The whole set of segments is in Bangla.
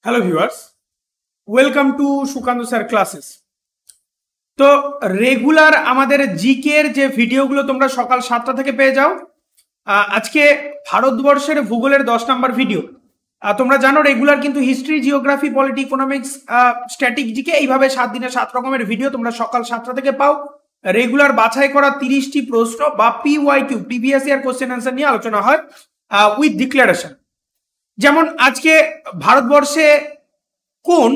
Hello viewers, welcome to Sukanta sir classes. তো রেগুলার আমাদের জিকের যে ভিডিওগুলো তোমরা সকাল 7টা থেকে পেয়ে যাও। আজকে ভারতবর্ষের ভূগোলের 10 নম্বর ভিডিও। তোমরা জানো রেগুলার কিন্তু history, geography, polity, economics, static GK এইভাবে 7 দিনে 7 রকমের ভিডিও তোমরা সকাল 7টা থেকে পাও। রেগুলার বাছাই করা 30টি প্রশ্ন বা PYQ previous year question answer নিয়ে আলোচনা হয় উইথ ডিক্লারেশন। যেমন আজকে ভারতবর্ষে কোন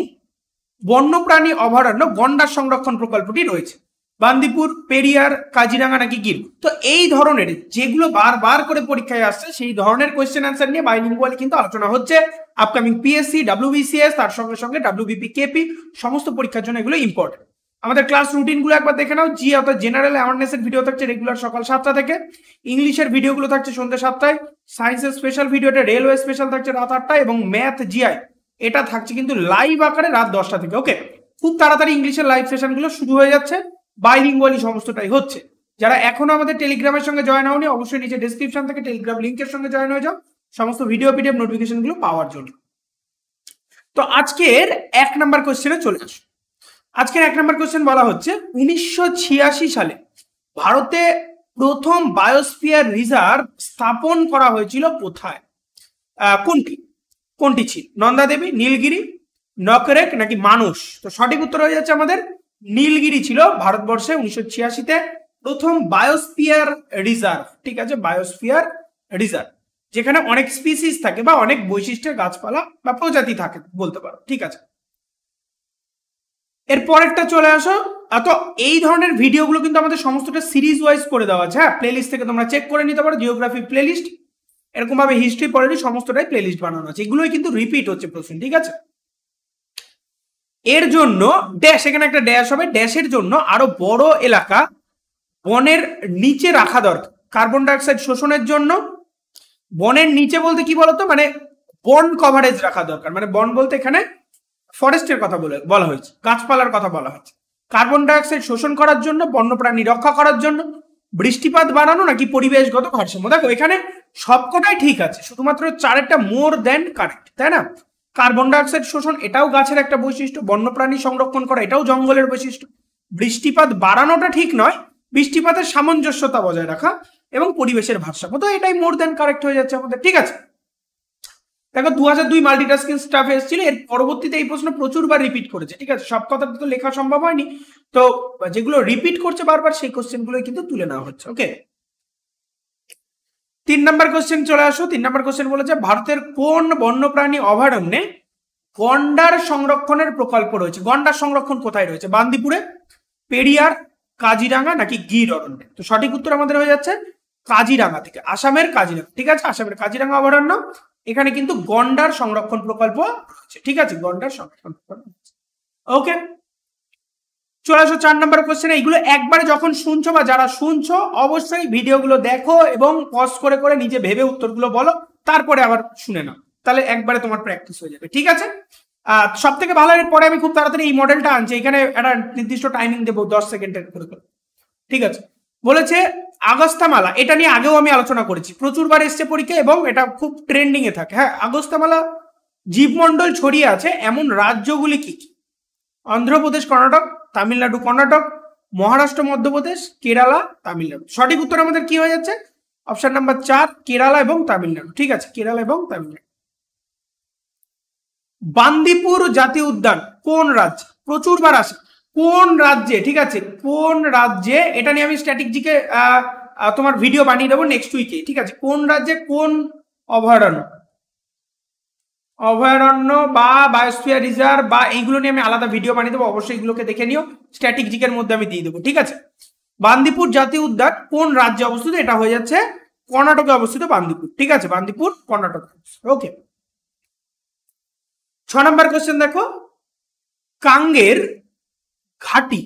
বন্যপ্রাণী অভয়ারণ্য গন্ডার সংরক্ষণ প্রকল্পটি রয়েছে? বান্দিপুর, পেরিয়ার, কাজিরাঙ্গা নাকি গির? তো এই ধরনের যেগুলো বারবার করে পরীক্ষায় আসছে সেই ধরনের কোয়েশ্চেন অ্যান্সার নিয়ে বাইলিঙ্গুয়ালি কিন্তু আলোচনা হচ্ছে। আপকামিং PSC, WBCS, তার সঙ্গে সঙ্গে WBP, KP সমস্ত পরীক্ষার জন্য এগুলো ইম্পর্টেন্ট। আমাদের ক্লাস রুটিনগুলো একবার দেখে নাও। জি অর্থাৎ জেনারেল অ্যাওয়ারনেসের ভিডিও থাকছে রেগুলার সকাল 7টা থেকে। ইংলিশের ভিডিওগুলো থাকছে সন্ধ্যে 7টায়। সায়েন্সের স্পেশাল ভিডিওটা রেলওয়ে স্পেশাল থাকছে রাত 8টায় এবং ম্যাথ GI এটা থাকছে কিন্তু লাইভ আকারে রাত 10টা থেকে। ওকে, খুব তাড়াতাড়ি ইংলিশের লাইভ সেশনগুলো শুরু হয়ে যাচ্ছে, বাইলিঙ্গুয়ালি সমস্তটাই হচ্ছে। যারা এখনো আমাদের টেলিগ্রামের সঙ্গে জয়েন হওনি অবশ্যই নিচে ডেসক্রিপশন থেকে টেলিগ্রাম লিংকের সঙ্গে জয়েন হয়ে যাও সমস্ত ভিডিও PDF নোটিফিকেশনগুলো পাওয়ার জন্য। তো আজকের 1 নম্বর কোশ্চেনে চলে আসো। আজকের 1 নম্বর কোশ্চেন বলা হচ্ছে 1986 সালে ভারতে প্রথম বায়োস্ফিয়ার রিজার্ভ স্থাপন করা হয়েছিল কোথায়? কোনটি ছিল? নন্দা দেবী, নীলগিরি, নকরেক নাকি মানুষ? তো সঠিক উত্তর হয়ে যাচ্ছে আমাদের নীলগিরি ছিল ভারতবর্ষে 1986-তে প্রথম বায়োস্ফিয়ার রিজার্ভ। ঠিক আছে, বায়োস্ফিয়ার রিজার্ভ যেখানে অনেক স্পিসিস থাকে বা অনেক বৈশিষ্ট্যের গাছপালা বা প্রজাতি থাকে বলতে পারো। ঠিক আছে, এর পরেরটা চলে আসো। তো এই ধরনের ভিডিওগুলো কিন্তু আমাদের সমস্তটা সিরিজ ওয়াইজ করে দেওয়া আছে। হ্যাঁ, প্লেলিস্ট থেকে তোমরা চেক করে নিতে পারো। জিওগ্রাফি প্লেলিস্ট, এরকম ভাবে হিস্ট্রি, পলিটি সমস্তটাই প্লেলিস্ট বানানো আছে। এগুলোই কিন্তু রিপিট হচ্ছে প্রশ্ন। ঠিক আছে, এর জন্য ড্যাশ, এখানে একটা ড্যাশ হবে। ড্যাশের জন্য আরো বড় এলাকা বনের নিচে রাখা দরকার কার্বন ডাইঅক্সাইড শোষণের জন্য। বনের নিচে বলতে কি বলতো, মানে বন কভারেজ রাখা দরকার। মানে বন বলতে এখানে ফরেস্টের কথা বলা হয়েছে, গাছপালার কথা বলা হয়েছে। কার্বন ডাইঅক্সাইড শোষণ করার জন্য, বন্যপ্রাণী রক্ষা করার জন্য, বৃষ্টিপাত বাড়ানো নাকি পরিবেশগত ভারসাম্য? দেখো এখানে সবকটাই ঠিক আছে, শুধুমাত্র 4টা মোর দেন কারেক্ট, তাই না? কার্বন ডাইঅক্সাইড শোষণ এটাও গাছের একটা বৈশিষ্ট্য, বন্যপ্রাণী সংরক্ষণ করা এটাও জঙ্গলের বৈশিষ্ট্য, বৃষ্টিপাত বাড়ানোটা ঠিক নয়, বৃষ্টিপাতের সামঞ্জস্যতা বজায় রাখা এবং পরিবেশের ভারসাম্য। তো এটাই মোর দেন কারেক্ট হয়ে যাচ্ছে আমাদের। ঠিক আছে, দেখো 2002 মাল্টিটাস্কিং স্টাফ এসেছিল, এর পরবর্তীতে এই প্রশ্ন প্রচুরবার রিপিট করেছে। ঠিক আছে, সব কথা তো লেখা সম্ভব হয়নি, তো যেগুলো রিপিট করছে বারবার সেই কোশ্চেনগুলোই কিন্তু তুলে নেওয়া হচ্ছে। ওকে, 3 নম্বর কোশ্চেন চলে আসো। 3 নম্বর কোশ্চেন বলেছে ভারতের কোন বন্যপ্রাণী অভয়ারণ্যে গন্ডার সংরক্ষণের প্রকল্প রয়েছে? গন্ডার সংরক্ষণ কোথায় রয়েছে? বান্দিপুরে, পেরিয়ার, কাজিরাঙ্গা নাকি গির অরণ্যে? তো সঠিক উত্তর আমাদের হয়ে যাচ্ছে কাজিরাঙ্গা থেকে, আসামের কাজিরাঙ্গা। ঠিক আছে, আসামের কাজিরাঙ্গা অভয়ারণ্য, এখানে কিন্তু গন্ডার সংরক্ষণ প্রকল্প রয়েছে। ঠিক আছে, গন্ডার সংরক্ষণ প্রকল্প। ওকে, চলে আসো 4 নম্বর কোশ্চেনে। এইগুলো একবারে যখন শুনছো বা যারা শুনছো অবশ্যই ভিডিওগুলো দেখো এবং পজ করে করে নিজে ভেবে উত্তরগুলো বলো, তারপরে আবার শুনে নাও, তাহলে একবারে তোমার প্র্যাকটিস হয়ে যাবে। ঠিক আছে, সব থেকে ভালো, এর পরে আমি খুব তাড়াতাড়ি এই মডেলটা আনছি। এখানে একটা নির্দিষ্ট টাইমিং দেবো 10 সেকেন্ডের করে। ঠিক আছে, বলেছে আগস্তামালা, এটা নিয়ে আগেও আমি আলোচনা করেছি, প্রচুরবার এসছে পরীক্ষা এবং এটা খুব ট্রেন্ডিং এ থাকে। হ্যাঁ, আগস্তামালা জীবমণ্ডল ছড়িয়ে আছে এমন রাজ্যগুলি কি কি? অন্ধ্রপ্রদেশ, কর্ণাটক, তামিলনাড়ু, কর্ণাটক, মহারাষ্ট্র, মধ্যপ্রদেশ, কেরালা, তামিলনাড়ু। সঠিক উত্তর আমাদের কি হয়ে যাচ্ছে? অপশন নাম্বার 4, কেরালা এবং তামিলনাড়ু। ঠিক আছে, কেরালা এবং তামিলনাড়ু। বান্দিপুর জাতীয় উদ্যান কোন রাজ্যে? প্রচুরবার আসে, কোন রাজ্যে? ঠিক আছে, কোন রাজ্যে? এটা নিয়ে আমি স্ট্র্যাটেজিকে তোমার ভিডিও বানিয়ে দেবো নেক্সট উইকে। ঠিক আছে, কোন রাজ্যে কোন অভয়ারণ্য বা বায়োস্ফিয়ার রিজার্ভ বা এইগুলো নিয়ে আমি আলাদা ভিডিও বানিয়ে দেবো, অবশ্যই এগুলোকে দেখে নিও, স্ট্র্যাটেজিকের মধ্যে আমি দিয়ে দেবো। ঠিক আছে, বান্দিপুর জাতীয় উদ্যান কোন রাজ্যে অবস্থিত? এটা হয়ে যাচ্ছে কর্ণাটকে অবস্থিত বান্দিপুর। ঠিক আছে, বান্দিপুর কর্ণাটক। ওকে, 6 নম্বর কোশ্চেন দেখো, কাঙ্গের ঘাটি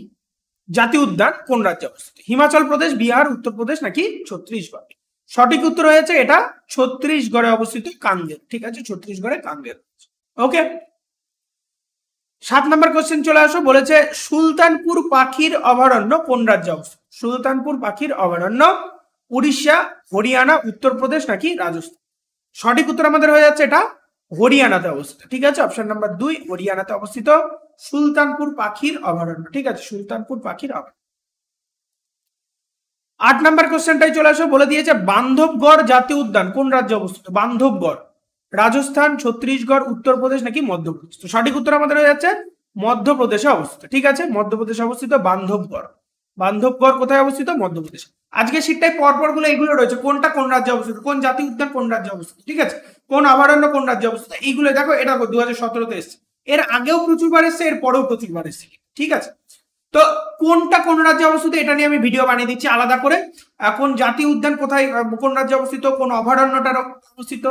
জাতীয় উদ্যান কোন রাজ্যে অবস্থিত? হিমাচল প্রদেশ, বিহার, উত্তরপ্রদেশ নাকি ছত্তিশগড়? সঠিক উত্তর হয়েছে এটা ছত্তিশগড়ে অবস্থিত কাঙ্গের। ঠিক আছে, ছত্তিশগড়ে কাঙ্গের। ওকে, 7 নম্বর কোশ্চেন চলে আসো। বলেছে সুলতানপুর পাখির অভয়ারণ্য কোন রাজ্যে অবস্থিত? সুলতানপুর পাখির অভয়ারণ্য উড়িষ্যা, হরিয়ানা, উত্তরপ্রদেশ নাকি রাজস্থান? সঠিক উত্তর আমাদের হয়ে যাচ্ছে এটা হরিয়ানাতে অবস্থিত। ঠিক আছে, অপশন নাম্বার 2 হরিয়ানাতে অবস্থিত সুলতানপুর পাখির অভয়ারণ্য। ঠিক আছে, সুলতানপুর পাখির অভয়ারণ্য। 8 নম্বর কোশ্চেনটাই চলে আসো, বলে দিয়েছে বান্ধবগড় জাতীয় উদ্যান কোন রাজ্যে অবস্থিত? বান্ধবগড় রাজস্থান, ছত্তিশগড়, উত্তরপ্রদেশ নাকি মধ্যপ্রদেশ? তো সঠিক উত্তর আমাদের হয়ে যাচ্ছে মধ্যপ্রদেশে অবস্থিত। ঠিক আছে, মধ্যপ্রদেশে অবস্থিত বান্ধবগড়। বান্ধবগড় কোথায় অবস্থিত? মধ্যপ্রদেশ। আজকে শীটটাই পরপর গুলো এইগুলো রয়েছে, কোনটা কোন রাজ্যে অবস্থিত, কোন জাতীয় উদ্যান কোন রাজ্যে অবস্থিত। ঠিক আছে, কোন অভয়ারণ্য কোন রাজ্যে অবস্থিত, এইগুলো দেখো। এটা 2017-তে এসছে, এর আগেও প্রচুরবার এসছে, এর পরেও প্রচুরবার এসছে। ঠিক আছে, তো কোনটা কোন রাজ্যে অবস্থিত এটা নিয়ে আমি ভিডিও বানিয়ে দিচ্ছি আলাদা করে। কোন জাতীয় উদ্যান কোথায় কোন রাজ্যে অবস্থিত, কোন অভয়ারণ্যটার অবস্থিত,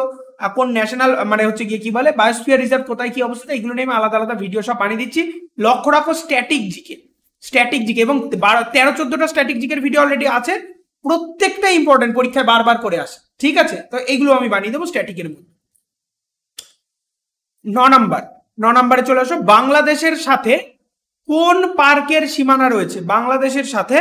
কোন ন্যাশনাল মানে হচ্ছে গিয়ে কি বলে বায়োস্ফিয়ার রিজার্ভ কোথায় কি অবস্থিত, এগুলো নিয়ে আমি আলাদা আলাদা ভিডিও সব বানিয়ে দিচ্ছি। লক্ষ্য রাখো স্ট্যাটিক জিকে এবং 13-14টা স্ট্যাটিক জিকের ভিডিও অলরেডি আছে, প্রত্যেকটা ইম্পর্টেন্ট, পরীক্ষায় বারবার করে আসে। ঠিক আছে, তো এইগুলো আমি বানিয়ে দেবো স্ট্যাটিকের মধ্যে। 9 নম্বরে চলে আসো, বাংলাদেশের সাথে কোন পার্কের সীমানা রয়েছে? বাংলাদেশের সাথে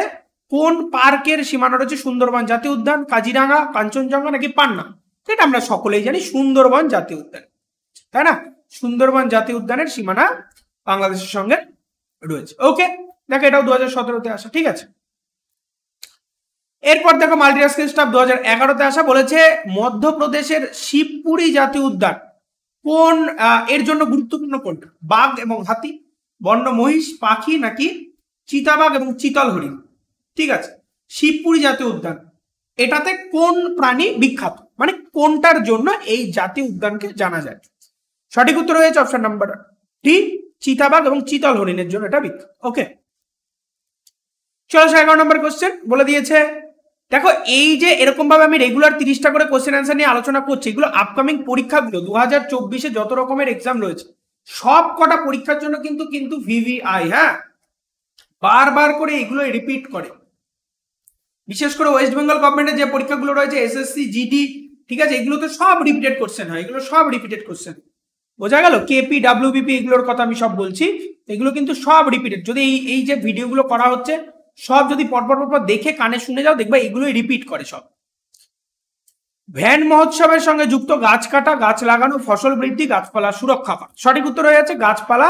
কোন পার্কের সীমানা রয়েছে? সুন্দরবন জাতীয় উদ্যান, কাজিরাঙ্গা, কাঞ্চনজঙ্ঘা নাকি পান্না? এটা আমরা সকলেই জানি সুন্দরবন জাতীয় উদ্যান, তাই না? সুন্দরবন জাতীয় উদ্যানের সীমানা বাংলাদেশের সঙ্গে রয়েছে। ওকে, দেখো এটাও 2017-তে আসা। ঠিক আছে, এরপর দেখো মাল্টিটাস্কিং স্টাফ 2011-তে আসা, বলেছে মধ্যপ্রদেশের শিবপুরী জাতীয় উদ্যান কোন এর জন্য গুরুত্বপূর্ণ কোনটা? বাঘ এবং হাতি, বন্য মহিষ, পাখি নাকি চিতাবাঘ এবং চিতল হরিণ? ঠিক আছে, শিবপুরী জাতীয় উদ্যান এটাতে কোন প্রাণী বিখ্যাত, মানে কোনটার জন্য এই জাতীয় উদ্যানকে জানা যায়? সঠিক উত্তর হয়েছে অপশন নাম্বার ডি, চিতাবাঘ এবং চিতল হরিণের জন্য এটা বিখ্যাত। ওকে, চলো 11 নম্বর কোশ্চেন, বলে দিয়েছে দেখো এই যে এরকম ভাবে আমি রেগুলার 30টা করে কোশ্চেন অ্যান্সার নিয়ে আলোচনা করছি, এগুলো আপকামিং পরীক্ষাগুলো 2024-এ যত রকমের এক্সাম রয়েছে সব কটা পরীক্ষার জন্য কিন্তু ভিভিআই, হ্যাঁ, বারবার করে এগুলো রিপিট করে। বিশেষ করে ওয়েস্ট বেঙ্গল গভর্নমেন্টের যে পরীক্ষাগুলো রয়েছে এসএসসি, জিডি, ঠিক আছে, এগুলো তো সব রিপিটেড কোশ্চেন হয়, এগুলো সব রিপিটেড কোশ্চেন। বোঝা গেল? কেপি, ডাব্লিউবিপি এগুলোর কথা আমি সব বলছি, এগুলো কিন্তু সব রিপিটেড। যদি এই যে ভিডিওগুলো করা হচ্ছে সব যদি পরপর দেখে কানে শুনে যাও, দেখবা এগুলোই রিপিট করে সব। ভ্যান মহোৎসবের সঙ্গে যুক্ত গাছ কাটা, গাছ লাগানো, ফসল বৃদ্ধি, গাছপালা সুরক্ষা করা। সঠিক উত্তর হয়ে যাচ্ছে গাছপালা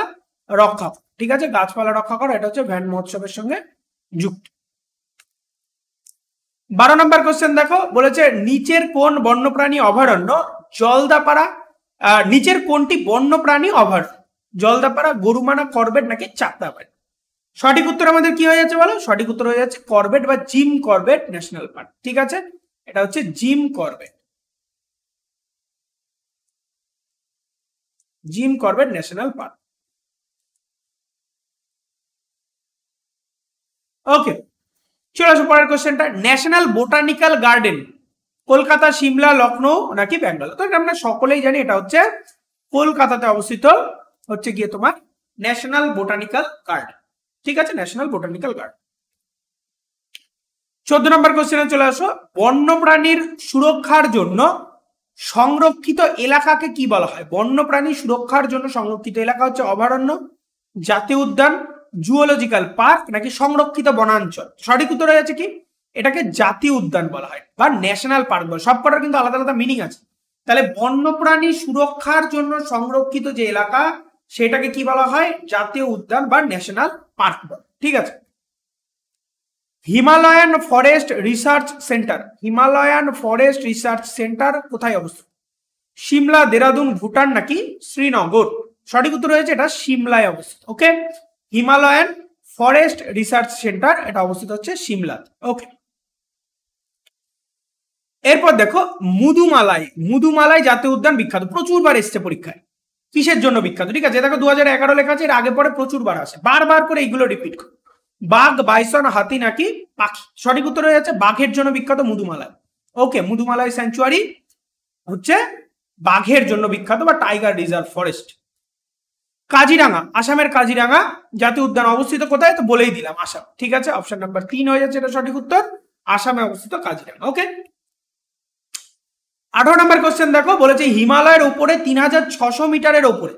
রক্ষা করা। ঠিক আছে, গাছপালা রক্ষা করা, এটা হচ্ছে ভ্যান মহোৎসবের সঙ্গে যুক্ত। 12 নম্বর কোশ্চেন দেখো, বলেছে নিচের কোন বন্যপ্রাণী অভয়ারণ্য জলদাপাড়া, নিচের কোনটি বন্যপ্রাণী অভয়ারণ্য? জলদাপাড়া, গরুমারা, করবেট নাকি চাকদাবাড়ি? সঠিক উত্তর আমাদের কি হয়ে যাচ্ছে বলো? সঠিক উত্তর হয়ে যাচ্ছে করবেট বা জিম করবেট ন্যাশনাল পার্ক। ঠিক আছে, এটা হচ্ছে Jim Corbett, Jim Corbett national park. Okay, চলে আসো পরের কোশ্চেনটা। National botanical garden Kolkata, Shimla, Lucknow নাকি ব্যাঙ্গালোর? তো আমরা সকলেই জানি এটা হচ্ছে কলকাতাতে অবস্থিত হচ্ছে গিয়ে তোমার ন্যাশনাল বোটানিক্যাল গার্ডেন। ঠিক আছে, ন্যাশনাল বোটানিক্যাল গার্ডেন। 14 নম্বর কোশ্চেনে চলে আসো, বন্যপ্রাণীর সুরক্ষার জন্য সংরক্ষিত এলাকাকে কি বলা হয়? বন্যপ্রাণী সুরক্ষার জন্য সংরক্ষিত এলাকা হচ্ছে অভয়ারণ্য, জাতীয় উদ্যান, জুওলজিক্যাল পার্ক নাকি সংরক্ষিত বনাঞ্চল? সঠিক উত্তর হয়ে যাচ্ছে কি, এটাকে জাতীয় উদ্যান বলা হয় বা ন্যাশনাল পার্ক বলা হয়। সবকটার কিন্তু আলাদা আলাদা মিনিং আছে। তাহলে বন্যপ্রাণী সুরক্ষার জন্য সংরক্ষিত যে এলাকা সেটাকে কি বলা হয়? জাতীয় উদ্যান বা ন্যাশনাল পার্ক বলা। ঠিক আছে, Himalayan forest research centre, Himalayan forest research centre কোথায় অবস্থিত? সিমলা, দেরাদুন, ভুটান নাকি শ্রীনগর? সঠিক উত্তর হয়েছে এটা সিমলায় অবস্থিত। ওকে, হিমালয়ান ফরেস্ট রিসার্চ সেন্টার এটা অবস্থিত হচ্ছে সিমলাতে। ওকে, এরপর দেখো মুদুমালাই জাতীয় উদ্যান বিখ্যাত, প্রচুরবার এসছে পরীক্ষায়। কিসের জন্য বিখ্যাত? ঠিক আছে, দেখো 2011 লেখা আছে, এর আগে পরে প্রচুরবার আসে, বারবার করে এইগুলো রিপিট করে। বাঘ, বাইসন, হাতি নাকি পাখি? সঠিক উত্তর হয়ে যাচ্ছে বাঘের জন্য বিখ্যাত মুদুমালাই। ওকে, মুদুমালাই স্যাংচুয়ারি হচ্ছে বাঘের জন্য বিখ্যাত বা টাইগার রিজার্ভ ফরেস্ট। কাজিরাঙ্গা, আসামের কাজিরাঙ্গা জাতীয় উদ্যান অবস্থিত কোথায়? তো বলেই দিলাম আসাম। ঠিক আছে, অপশন নাম্বার 3 হয়ে যাচ্ছে এটা সঠিক উত্তর, আসামে অবস্থিত কাজিরাঙ্গা। ওকে, 18 নম্বর কোশ্চেন দেখো, বলেছে হিমালয়ের উপরে 3600 মিটারের উপরে,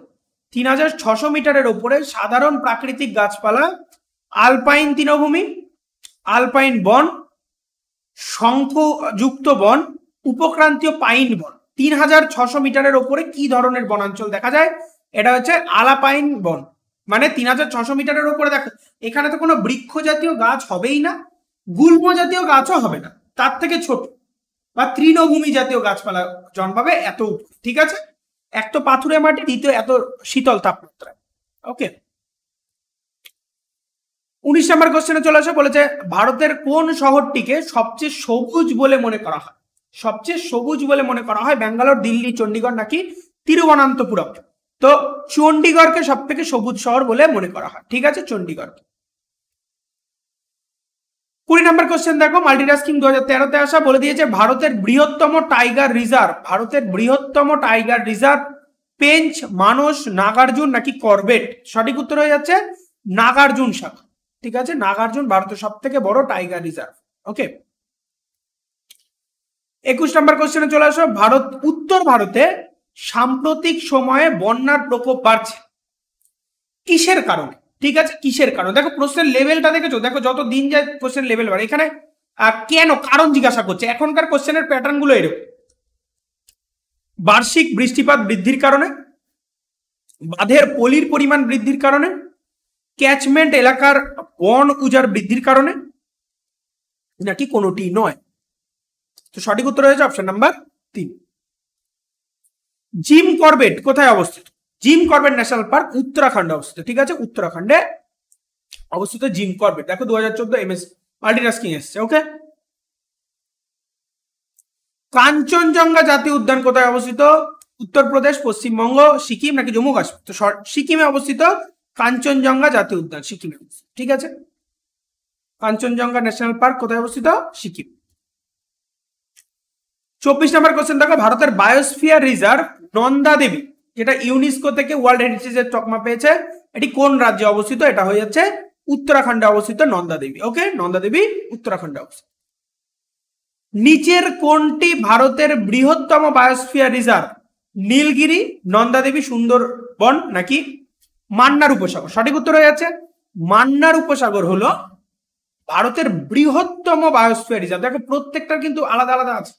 3600 মিটারের উপরে সাধারণ প্রাকৃতিক গাছপালা আলপাইন তৃণভূমি, আলপাইন বন, শঙ্খযুক্ত বন, উপক্রান্তীয় পাইন বন, 3600 মিটারের ওপরে কি ধরনের বনাঞ্চল দেখা যায়? এটা হচ্ছে আলাপাইন বন। মানে 3600 মিটারের ওপরে দেখো এখানে তো কোনো বৃক্ষ জাতীয় গাছ হবেই না, গুল্ম জাতীয় গাছও হবে না, তার থেকে ছোট বা তৃণভূমি জাতীয় গাছপালা জন্মাবে এত, ঠিক আছে? এক তো পাথুরে মাটি, দ্বিতীয় এত শীতল তাপমাত্রায়। ওকে, 19 নম্বর কোশ্চেনে চলে আসে, বলেছে ভারতের কোন শহরটিকে সবচেয়ে সবুজ বলে মনে করা হয়? সবচেয়ে সবুজ বলে মনে করা হয় ব্যাঙ্গালোর, দিল্লি, চণ্ডীগড় নাকি তিরুবনন্তপুরম? তো চণ্ডীগড়কে সব থেকে সবুজ শহর বলে মনে করা হয়, ঠিক আছে, চণ্ডীগড়। 20 নম্বর কোশ্চেন দেখো, মাল্টিটাস্কিং 2013-তে আসা, বলে দিয়েছে ভারতের বৃহত্তম টাইগার রিজার্ভ, ভারতের বৃহত্তম টাইগার রিজার্ভ পেঞ্চ, মানস, নাগার্জুন নাকি করবেট? সঠিক উত্তর হয়ে যাচ্ছে নাগার্জুন সাগর, ঠিক আছে, নাগার্জুন ভারতের সব থেকে বড় টাইগার রিজার্ভ। ওকে, 21 নম্বর কোশ্চেনে চলে আসো, উত্তর ভারতে সাম্প্রতিক সময়ে বন্যার প্রকোপ বাড়ছে কিসের কারণে? ঠিক আছে, কিসের কারণে? দেখো প্রশ্নের লেভেলটা দেখেছো, দেখো যত দিন যায় প্রশ্নের লেভেল বাড়ে। এখানে কেন কারণ জিজ্ঞাসা করছে, এখনকার কোশ্চেনের প্যাটার্ন গুলো এরকম: বার্ষিক বৃষ্টিপাত বৃদ্ধির কারণে, বাঁধের পলির পরিমাণ বৃদ্ধির কারণে, ক্যাচমেন্ট এলাকার বন উজাড় বৃদ্ধির কারণে, নাকি কোনোটি নয়? তো সঠিক উত্তর হয়েছে অপশন নাম্বার 3। জিম করবেট কোথায় অবস্থিত? জিম করবেট ন্যাশনাল পার্ক উত্তরাখণ্ডে অবস্থিত, ঠিক আছে, উত্তরাখণ্ডে অবস্থিত জিম করবেট। দেখো 2014 MS মাল্টিটাস্কিং এসছে। ওকে, কাঞ্চনজঙ্ঘা জাতীয় উদ্যান কোথায় অবস্থিত? উত্তরপ্রদেশ, পশ্চিমবঙ্গ, সিকিম নাকি জম্মু কাশ্মীর? তো সিকিমে অবস্থিত কাঞ্চনজঙ্ঘা জাতীয় উদ্যান, সিকিমে অবস্থিত, ঠিক আছে, কাঞ্চনজঙ্ঘা ন্যাশনাল পার্ক কোথায় অবস্থিত? সিকিম। 24 নম্বর কোশ্চেন দেখো, ভারতের বায়োস্ফিয়ার রিজার্ভ নন্দা দেবী, যেটা ইউনেস্কো থেকে ওয়ার্ল্ড হেরিটেজের তকমা পেয়েছে, এটি কোন রাজ্যে অবস্থিত? এটা হয়ে যাচ্ছে উত্তরাখণ্ডে অবস্থিত নন্দা দেবী। ওকে, নন্দা দেবী উত্তরাখণ্ডে অবস্থিত। নিচের কোনটি ভারতের বৃহত্তম বায়োস্ফিয়ার রিজার্ভ? নীলগিরি, নন্দা দেবী সুন্দরবন নাকি মান্নার উপসাগর? সঠিক উত্তর হয়ে যাচ্ছে মান্নার উপসাগর হলো ভারতের বৃহত্তম বায়োস্ফিয়ার রিজার্ভ। দেখো প্রত্যেকটার কিন্তু আলাদা আলাদা আছে,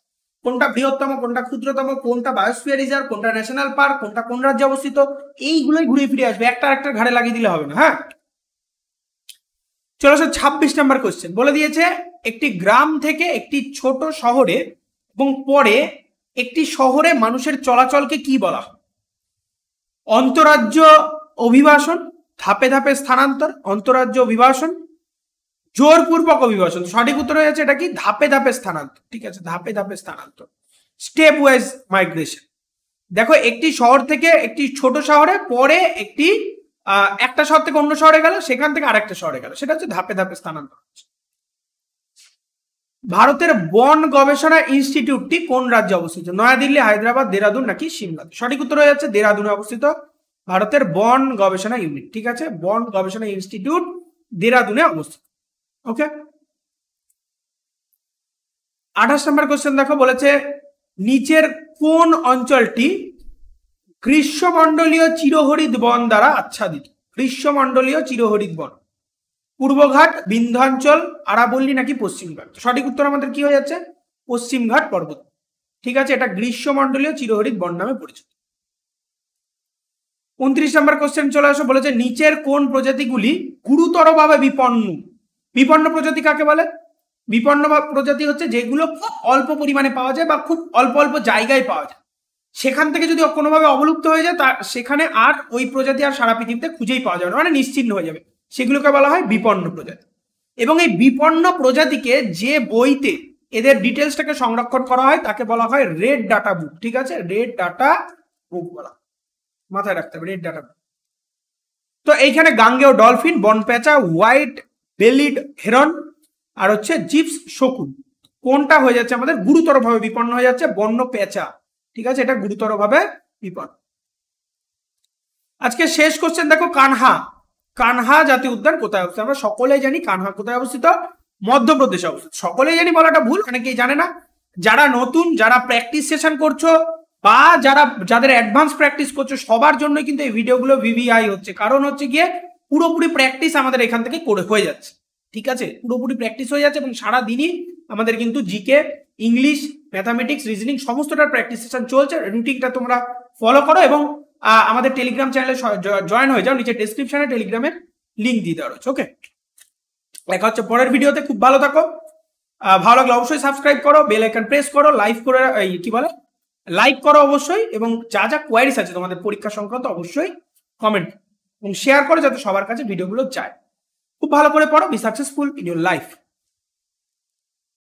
কোনটা বৃহত্তম, কোনটা ক্ষুদ্রতম, কোনটা বায়োস্ফিয়ার রিজার্ভ, কোনটা ন্যাশনাল পার্ক, কোনটা কোন রাজ্যে অবস্থিত, এইগুলোই ঘুরে ফিরে আসবে, একটা একটা ঘাড়ে লাগিয়ে দিলে হবে না। হ্যাঁ, চলো 26 নম্বর কোশ্চেন, বলে দিয়েছে একটি গ্রাম থেকে একটি ছোট শহরে এবং পরে একটি শহরে মানুষের চলাচলকে কি বলা হয়? অন্তরাজ্য অভিবাসন, ধাপে ধাপে স্থানান্তর, অন্তরাজ্য অভিবাসন, জোরপূর্বক অভিবাসন? সঠিক উত্তর হয়ে যাচ্ছে এটা কি ধাপে ধাপে স্থানান্তর, ঠিক আছে, ধাপে ধাপে স্থানান্তর, স্টেপ ওয়াইজ মাইগ্রেশন। দেখো একটি শহর থেকে একটি ছোট শহরে, পরে একটি একটা শহর থেকে অন্য শহরে গেল, সেখান থেকে আরেকটা শহরে গেল, সেটা হচ্ছে ধাপে ধাপে স্থানান্তর। ভারতের বন গবেষণা ইনস্টিটিউটটি কোন রাজ্যে অবস্থিত? নয়াদিল্লি, হায়দ্রাবাদ, দেরাদুন নাকি সিমলা? সঠিক উত্তর হয়ে যাচ্ছে দেরাদুনে অবস্থিত ভারতের বন গবেষণা ইউনিট, ঠিক আছে, বন গবেষণা ইনস্টিটিউট দেরাদুনে অবস্থিত। ওকে, 28 নম্বর কোশ্চেন দেখো, বলেছে নিচের কোন অঞ্চলটি গ্রীষ্মমণ্ডলীয় চিরহরিত বন দ্বারা আচ্ছাদিত? গ্রীষ্মমণ্ডলীয় চিরহরিত বন, পূর্বঘাট, বিন্ধ্যাঞ্চল, আরাবল্লী নাকি পশ্চিমঘাট? সঠিক উত্তর আমাদের কি হয়ে যাচ্ছে পশ্চিমঘাট পর্বত, ঠিক আছে, এটা গ্রীষ্মমণ্ডলীয় চিরহরিত বন নামে পরিচিত। 29 নম্বর কোশ্চেন চলে আসো, বলেছে নিচের কোন প্রজাতিগুলি গুরুতরভাবে বিপন্ন? বিপন্ন প্রজাতি কাকে বলে? বিপন্ন প্রজাতি হচ্ছে যেগুলো খুব অল্প পরিমাণে পাওয়া যায় বা খুব অল্প অল্প জায়গায় পাওয়া যায়, সেখান থেকে যদি কোনোভাবে অবলুপ্ত হয়ে যায়, তা সেখানে আর ওই প্রজাতি আর সারা পৃথিবীতে খুঁজেই পাওয়া যাবে না, মানে নিশ্চিহ্ন হয়ে যাবে, সেগুলোকে বলা হয় বিপন্ন প্রজাতি। এবং এই বিপন্ন প্রজাতিকে যে বইতে এদের ডিটেলসটাকে সংরক্ষণ করা হয় তাকে বলা হয় রেড ডাটা বুক, ঠিক আছে, রেড ডাটা বুক বলা, মাথায় রাখতে হবে রেড ডাটা বুক। তো এইখানে গাঙ্গেয় ডলফিন, বনপেঁচা, হোয়াইট বেলিড হেরন আর হচ্ছে জিপস শকুন, কোনটা হয়ে যাচ্ছে আমাদের গুরুতরভাবে বিপন্ন হয়ে যাচ্ছে? বন্য পেঁচা, ঠিক আছে, এটা গুরুতরভাবে বিপন্ন। আজকে শেষ কোশ্চেন দেখো, কানহা, কানহা জাতীয় উদ্যান কোথায় অবস্থিত? আমরা সকলেই জানি কানহা কোথায় অবস্থিত, মধ্যপ্রদেশে অবস্থিত। সকলেই জানি বলাটা ভুল, অনেকেই জানে না। যারা নতুন, যারা প্র্যাকটিস সেশন করছো বা যাদের অ্যাডভান্স প্র্যাকটিস করছো, সবার জন্য কিন্তু এই ভিডিওগুলো VVI হচ্ছে, কারণ হচ্ছে গিয়ে পুরোপুরি প্র্যাকটিস আমাদের এখান থেকে করে হয়ে যাচ্ছে, ঠিক আছে, পুরোপুরি প্র্যাকটিস হয়ে যাচ্ছে এবং সারা দিনই আমাদের কিন্তু জিকে, ইংলিশ, ম্যাথামেটিক্স, রিজনিং সমস্তটার প্র্যাকটিস সেশন চলছে। রুটিনটা তোমরা ফলো করো এবং আমাদের টেলিগ্রাম চ্যানেলে জয়েন হয়ে যাও। নিচে ডেসক্রিপশনে টেলিগ্রামের লিঙ্ক দিয়ে দেওয়া রয়েছে। ওকে, দেখা হচ্ছে পরের ভিডিওতে। খুব ভালো থাকো। ভালো লাগলে অবশ্যই সাবস্ক্রাইব করো, বেল আইকন প্রেস করো, লাইভ করে লাইক করো অবশ্যই, এবং যা যা কোয়ারিজ আছে তোমাদের পরীক্ষা সংক্রান্ত অবশ্যই কমেন্ট এবং শেয়ার করো যাতে সবার কাছে ভিডিওগুলো যায়। খুব ভালো করে পড়ো। Be successful in your life.